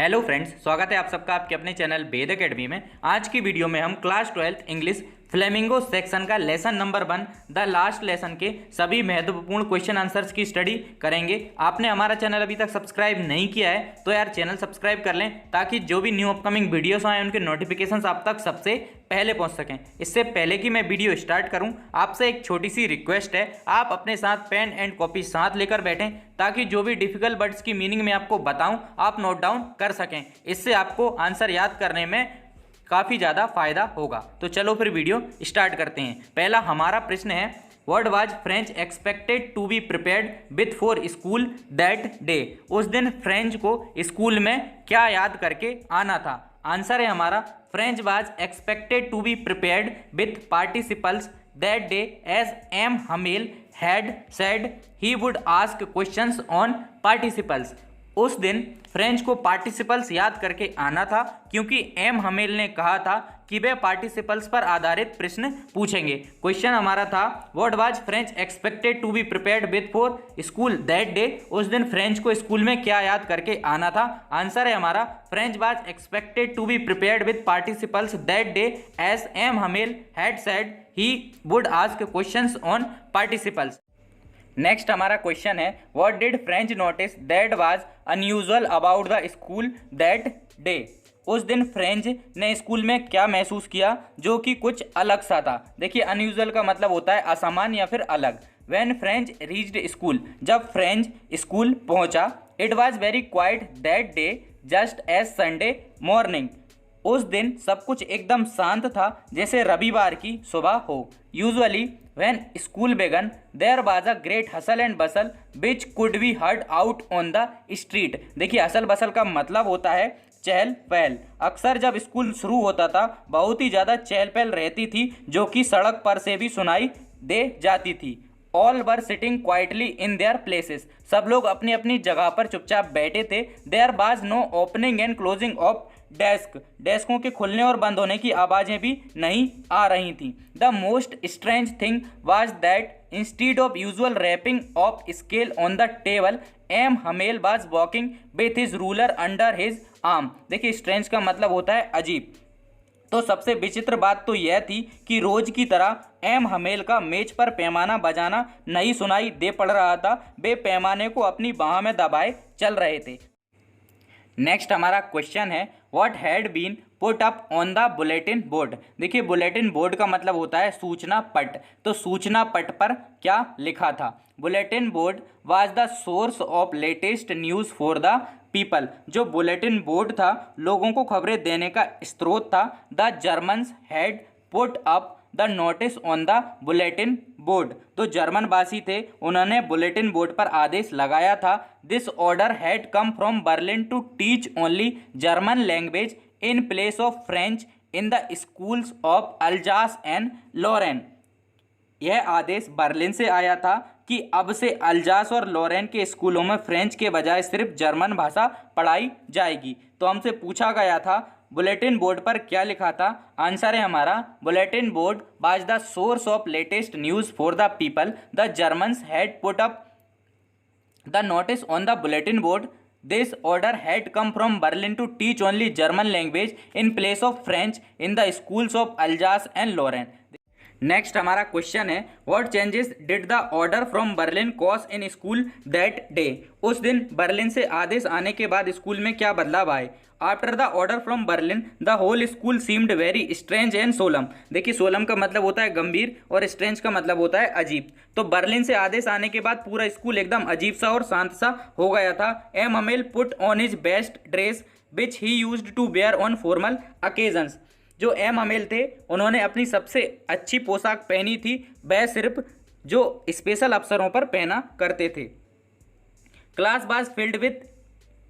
Hello friends, स्वागत है आप सबका आपके अपने चैनल वेद एकेडमी में। आज की वीडियो में हम class 12th English Flamingo section का lesson number 1 the last lesson के सभी महत्वपूर्ण क्वेश्चन आंसर्स की स्टडी करेंगे। आपने हमारा चैनल अभी तक सब्सक्राइब नहीं किया है तो यार चैनल सब्सक्राइब कर लें ताकि जो भी न्यू अपकमिंग वीडियोस आए उनके नोटिफिकेशंस आप तक सबसे पहले पहुंच सकें। इससे पहले कि मैं वीडियो स्टार्ट करूं, आपसे एक छोटी सी रिक्वेस्ट है, आप अपने साथ पेन एंड कॉपी साथ लेकर बैठें ताकि जो भी डिफिकल्ट वर्ड्स की मीनिंग मैं आपको बताऊं आप नोट डाउन कर सकें। इससे आपको आंसर याद करने में काफ़ी ज़्यादा फायदा होगा। तो चलो फिर वीडियो स्टार्ट करते हैं। पहला हमारा प्रश्न है, what was Franz expected to be prepared with for school that day. उस दिन फ्रेंच को स्कूल में क्या याद करके आना था। आंसर है हमारा, Franz was expected to be prepared with participles that day as M Hamel had said he would ask questions on participles. उस दिन फ्रेंच को पार्टिसिपल्स याद करके आना था क्योंकि एम हमेल ने कहा था कि वे पार्टिसिपल्स पर आधारित प्रश्न पूछेंगे। क्वेश्चन हमारा था, what was Franz expected to be prepared with for school that day. उस दिन फ्रेंच को स्कूल में क्या याद करके आना था। आंसर है हमारा, Franz was expected to be prepared with participles that day as M Hamel had said he would ask questions on participles. Next हमारा क्वेश्चन है, what did Franz notice that was unusual about the school that day. उस दिन French ने school में क्या महसूस किया जो कि कुछ अलग सा था। देखिए, अनयूजुअल का मतलब होता है असामान्य या फिर अलग। व्हेन फ्रेंच रीच्ड स्कूल, जब फ्रेंच स्कूल पहुंचा, it was very quiet that day just as Sunday morning. उस दिन सब कुछ एकदम शांत था जैसे रविवार की सुबह हो। Usually when school began there was a great hustle and bustle which could be heard out on the street. देखिए, हसल बसल का मतलब होता है चहल पहल। अक्सर जब स्कूल शुरू होता था बहुत ही ज़्यादा चहल पहल रहती थी जो कि सड़क पर से भी सुनाई दे जाती थी। All were sitting quietly in their places. सब लोग अपनी अपनी जगह पर चुपचाप बैठे थे। There was no opening and closing of desk. डेस्कों के खुलने और बंद होने की आवाज़ें भी नहीं आ रही थीं। The most strange thing was that instead of usual rapping of scale on the table M Hamel was walking with his ruler under his arm. देखिए, स्ट्रेंज का मतलब होता है अजीब। तो सबसे विचित्र बात तो यह थी कि रोज की तरह एम हमेल का मेज पर पैमाना बजाना नहीं सुनाई दे पड़ रहा था। वे पैमाने को अपनी बाह में दबाए चल रहे थे। नेक्स्ट हमारा क्वेश्चन है, what had been put up on the bulletin board. देखिए, बुलेटिन बोर्ड का मतलब होता है सूचना पट। तो सूचना पट पर क्या लिखा था। Bulletin board was the source of latest news for the people. जो बुलेटिन बोर्ड था लोगों को खबरें देने का स्रोत था। The Germans had put up the notice on the bulletin board. तो जर्मन वासी थे, उन्होंने बुलेटिन बोर्ड पर आदेश लगाया था। This order had come from Berlin to teach only German language in place of French in the schools of Alsace and Lauren. यह आदेश Berlin से आया था कि अब से अल्जास और लॉरेन के स्कूलों में फ्रेंच के बजाय सिर्फ जर्मन भाषा पढ़ाई जाएगी। तो हमसे पूछा गया था बुलेटिन बोर्ड पर क्या लिखा था। आंसर है हमारा, bulletin board was the source of latest news for the people. The Germans had put up the notice on the bulletin board. This order had come from Berlin to teach only German language in place of French in the schools of Alsace and Lorraine. Next हमारा question है, what changes did the order from Berlin cause in school that day. उस दिन Berlin से आदेश आने के बाद school में क्या बदलाव आए। After the order from Berlin the whole school seemed very strange and solemn. देखिए, सोलम का मतलब होता है गंभीर और स्ट्रेंज का मतलब होता है अजीब। तो बर्लिन से आदेश आने के बाद पूरा स्कूल एकदम अजीब सा और शांत सा हो गया था। M Hamel put on his best dress which he used to wear on formal occasions. जो एम हमेल थे उन्होंने अपनी सबसे अच्छी पोशाक पहनी थी, वह सिर्फ जो स्पेशल अवसरों पर पहना करते थे। Class was filled with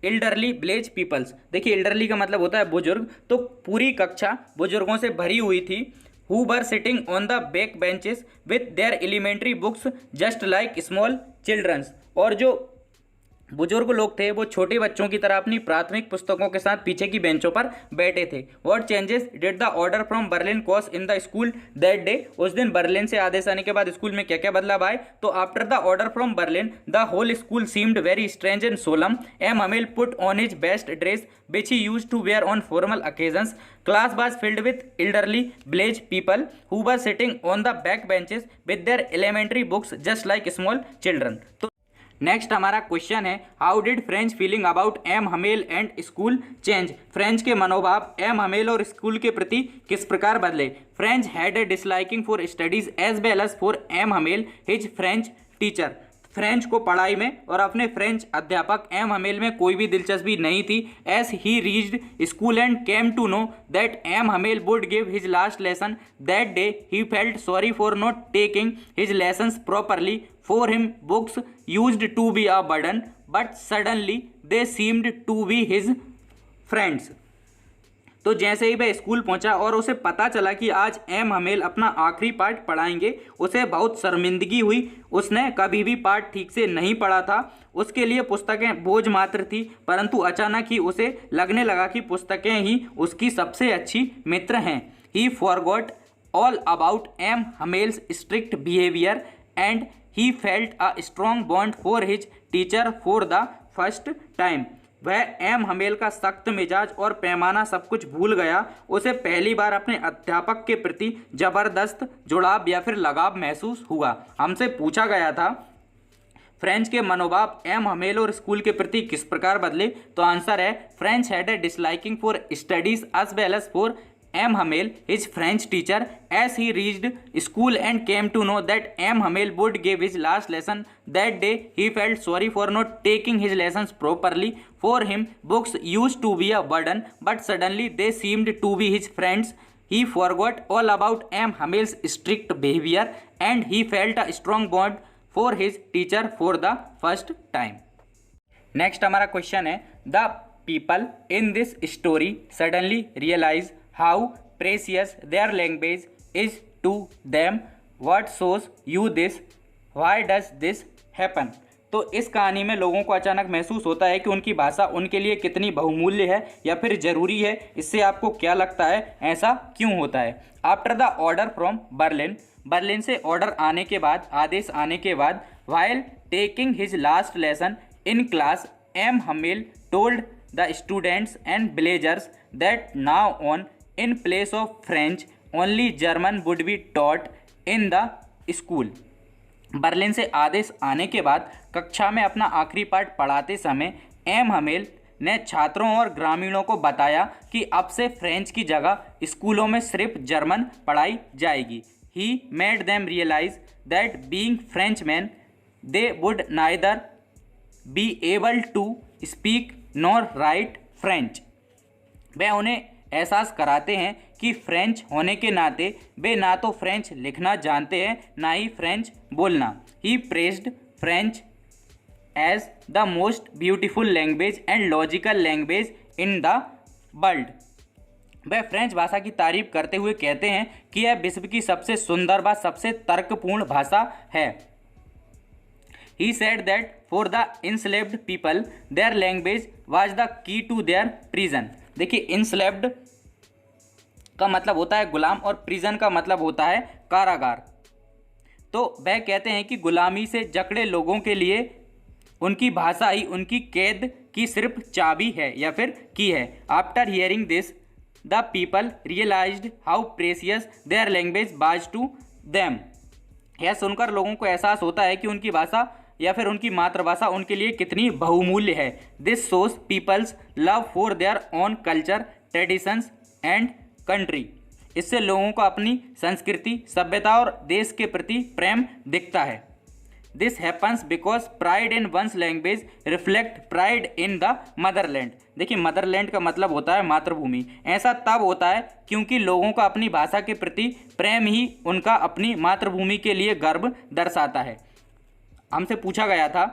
elderly village peoples. देखिए, एल्डरली का मतलब होता है बुजुर्ग। तो पूरी कक्षा बुजुर्गों से भरी हुई थी। Who were sitting on the back benches with their elementary books just like small childrens. और जो बुजुर्ग लोग थे वो छोटे बच्चों की तरह अपनी प्राथमिक पुस्तकों के साथ पीछे की बेंचों पर बैठे थे। What changes did the order from Berlin cause in the school that day? उस दिन बर्लिन से आदेश आने के बाद स्कूल में क्या क्या बदलाव आए? तो after the order from Berlin the whole school seemed very strange and solemn. M Hamel put on his best dress which he used to wear on formal occasions. Class was filled with elderly village people who were sitting on the back benches with their elementary books just like small children. तो next हमारा question है, how did Franz feeling about M Hamel and school change? Franz के मनोभाव M humble और school के प्रति किस प्रकार बदले? Franz had a disliking for studies as well as for M Hamel his French teacher. Franz को पढ़ाई में और अपने फ्रेंच अध्यापक एम हमेल में कोई भी दिलचस्पी नहीं थी। As he reached school and came to know that M Hamel would give his last lesson that day he felt sorry for not taking his lessons properly. For him books used to be a burden but suddenly they seemed to be his friends. तो जैसे ही वह school पहुंचा और उसे पता चला कि आज एम हमेल अपना आखिरी पाठ पढ़ाएंगे, उसे बहुत शर्मिंदगी हुई। उसने कभी भी पाठ ठीक से नहीं पढ़ा था, उसके लिए पुस्तकें बोझ मात्र थी। परंतु अचानक ही उसे लगने लगा कि पुस्तकें ही उसकी सबसे अच्छी मित्र हैं। He forgot all about M Hamel's strict behaviour and he felt a strong bond for his teacher for the first time. वह एम हमेल का सख्त मिजाज और पैमाना सब कुछ भूल गया। उसे पहली बार अपने अध्यापक के प्रति जबरदस्त जुड़ाव या फिर लगाव महसूस हुआ। हमसे पूछा गया था फ्रेंच के मनोभाव एम हमेल और स्कूल के प्रति किस प्रकार बदले? तो आंसर है, French had a disliking for studies as well as for M. Hamel, his French teacher, as he reached school and came to know that M. Hamel would give his last lesson that day. He felt sorry for not taking his lessons properly. For him, books used to be a burden, but suddenly they seemed to be his friends. He forgot all about M. Hamel's strict behavior and he felt a strong bond for his teacher for the first time. Next हमारा question है, the people in this story suddenly realize how precious their language is to them. What shows you this? Why does this happen? तो इस कहानी में लोगों को अचानक महसूस होता है कि उनकी भाषा उनके लिए कितनी बहुमूल्य है या फिर ज़रूरी है। इससे आपको क्या लगता है, ऐसा क्यों होता है? After the order from Berlin, Berlin से ऑर्डर आने के बाद, आदेश आने के बाद, while taking his last lesson in class, M. Hamel told the students and villagers that now on, in place of French, only German would be taught in the school. Berlin से आदेश आने के बाद कक्षा में अपना आखिरी पाठ पढ़ाते समय एम हमेल ने छात्रों और ग्रामीणों को बताया कि अब से फ्रेंच की जगह स्कूलों में सिर्फ जर्मन पढ़ाई जाएगी। He made them realize that being Frenchmen, they would neither be able to speak nor write French. वह उन्हें एहसास कराते हैं कि फ्रेंच होने के नाते वे ना तो फ्रेंच लिखना जानते हैं ना ही फ्रेंच बोलना। He praised French as the most beautiful language and logical language in the world. वह फ्रेंच भाषा की तारीफ करते हुए कहते हैं कि यह विश्व की सबसे सुंदर व सबसे तर्कपूर्ण भाषा है। He said that for the enslaved people, their language was the key to their prison. देखिए, enslaved का मतलब होता है गुलाम और प्रिजन का मतलब होता है कारागार। तो वह कहते हैं कि गुलामी से जकड़े लोगों के लिए उनकी भाषा ही उनकी कैद की सिर्फ चाबी है या फिर की है। After hearing this the people realised how precious their language was to them. यह सुनकर लोगों को एहसास होता है कि उनकी भाषा या फिर उनकी मातृभाषा उनके लिए कितनी बहुमूल्य है। This shows people's love for their own culture, traditions and country. इससे लोगों को अपनी संस्कृति, सभ्यता और देश के प्रति प्रेम दिखता है। This happens because pride in one's language reflect pride in the motherland. देखिए, मदरलैंड का मतलब होता है मातृभूमि। ऐसा तब होता है क्योंकि लोगों का अपनी भाषा के प्रति प्रेम ही उनका अपनी मातृभूमि के लिए गर्व दर्शाता है। हमसे पूछा गया था,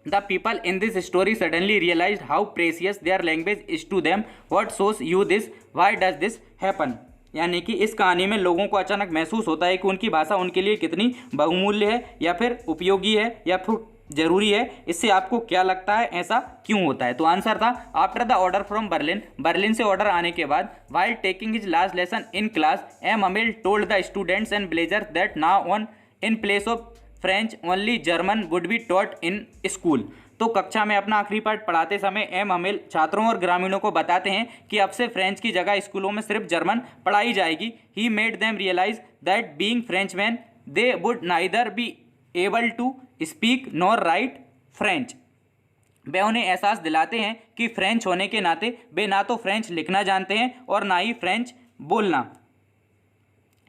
the people in this story suddenly realise how precious their language is to them, what shows you this, why does this happen. यानी कि इस कहानी में लोगों को अचानक महसूस होता है कि उनकी भाषा उनके लिए कितनी बहुमूल्य है या फिर उपयोगी है या फिर जरूरी है, इससे आपको क्या लगता है ऐसा क्यों होता है? तो आंसर था after the order from Berlin, Berlin से ऑर्डर आने के बाद, while taking his last lesson in class, M Hamel told the students and blazer that now on in place of French only German would be taught in school. तो कक्षा में अपना आखिरी पाठ पढ़ाते समय एम अमिल छात्रों और ग्रामीणों को बताते हैं कि अब से फ्रेंच की जगह स्कूलों में सिर्फ जर्मन पढ़ाई जाएगी। He made them realise that being Frenchman they would neither be able to speak nor write French. वे उन्हें एहसास दिलाते हैं कि फ्रेंच होने के नाते वे ना तो फ्रेंच लिखना जानते हैं और ना ही फ्रेंच बोलना।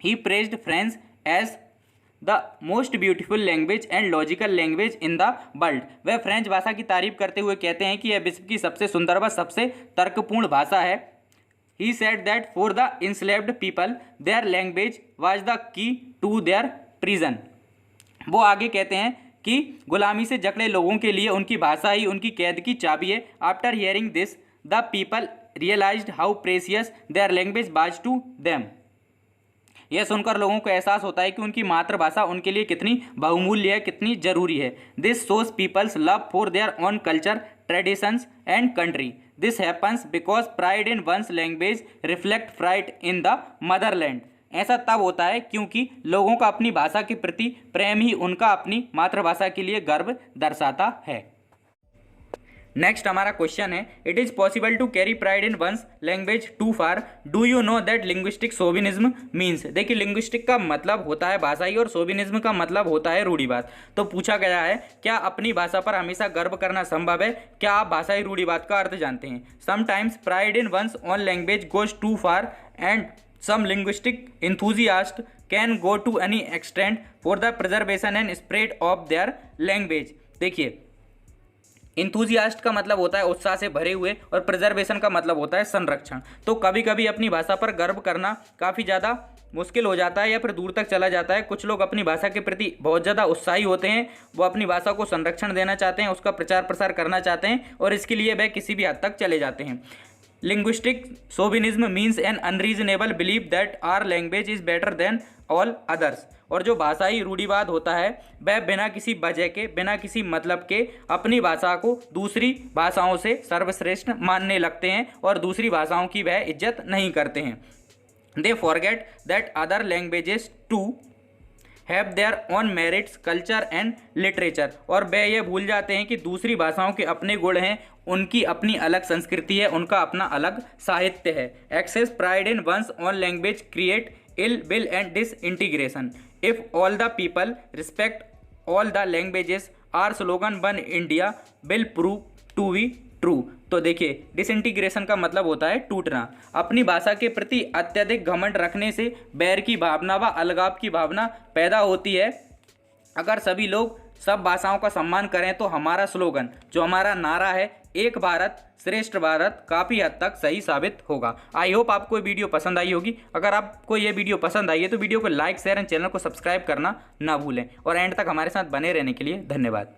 He praised French as the most beautiful language and logical language in the world. वह फ्रेंच भाषा की तारीफ करते हुए कहते हैं कि यह विश्व की सबसे सुंदर व सबसे तर्कपूर्ण भाषा है। He said that for the enslaved people their language was the key to their prison. वो आगे कहते हैं कि गुलामी से जकड़े लोगों के लिए उनकी भाषा ही उनकी कैद की चाबी है। After hearing this the people realised how precious their language was to them. यह सुनकर लोगों को एहसास होता है कि उनकी मातृभाषा उनके लिए कितनी बहुमूल्य है, कितनी जरूरी है। This shows people's love for their own culture, traditions and country. This happens because pride in one's language reflect pride in the motherland. ऐसा तब होता है क्योंकि लोगों का अपनी भाषा के प्रति प्रेम ही उनका अपनी मातृभाषा के लिए गर्व दर्शाता है। नेक्स्ट हमारा क्वेश्चन है, it is possible to carry pride in one's language too far, do you know that linguistic chauvinism means. देखिए, लिंग्विस्टिक का मतलब होता है भाषाई और शोविनिज्म का मतलब होता है रूढ़िवाद। तो पूछा गया है, क्या अपनी भाषा पर हमेशा गर्व करना संभव है? क्या आप भाषाई रूढ़िवाद का अर्थ जानते हैं? Sometimes pride in one's own language goes too far and some linguistic enthusiasts can go to any extent for the preservation and spread of their language। देखिए, इंथुजियास्ट का मतलब होता है उत्साह से भरे हुए और प्रिजर्वेशन का मतलब होता है संरक्षण। तो कभी कभी अपनी भाषा पर गर्व करना काफ़ी ज़्यादा मुश्किल हो जाता है या फिर दूर तक चला जाता है। कुछ लोग अपनी भाषा के प्रति बहुत ज़्यादा उत्साही होते हैं, वो अपनी भाषा को संरक्षण देना चाहते हैं, उसका प्रचार प्रसार करना चाहते हैं और इसके लिए वह किसी भी हद तक चले जाते हैं। Linguistic chauvinism means an unreasonable believe that our language is better than all others. और जो भाषाई रूढ़िवाद होता है वह बिना किसी वजह के, बिना किसी मतलब के अपनी भाषा को दूसरी भाषाओं से सर्वश्रेष्ठ मानने लगते हैं और दूसरी भाषाओं की वह इज्जत नहीं करते हैं। They forget that other languages too have their own merits, culture and literature. और वे ये भूल जाते हैं कि दूसरी भाषाओं के अपने गुण हैं, उनकी अपनी अलग संस्कृति है, उनका अपना अलग साहित्य है। Excess pride in one's own language create ill will and disintegration. If all the people respect all the languages our slogan one India will prove to be true. तो देखिए, डिसइंटीग्रेशन का मतलब होता है टूटना। अपनी भाषा के प्रति अत्यधिक घमंड रखने से बैर की भावना व अलगाव की भावना पैदा होती है। अगर सभी लोग सब भाषाओं का सम्मान करें तो हमारा स्लोगन, जो हमारा नारा है, एक भारत श्रेष्ठ भारत, काफ़ी हद तक सही साबित होगा। आई होप आपको ये वीडियो पसंद आई होगी। अगर आपको ये वीडियो पसंद आई है तो वीडियो को लाइक, शेयर एंड चैनल को सब्सक्राइब करना ना भूलें। और एंड तक हमारे साथ बने रहने के लिए धन्यवाद।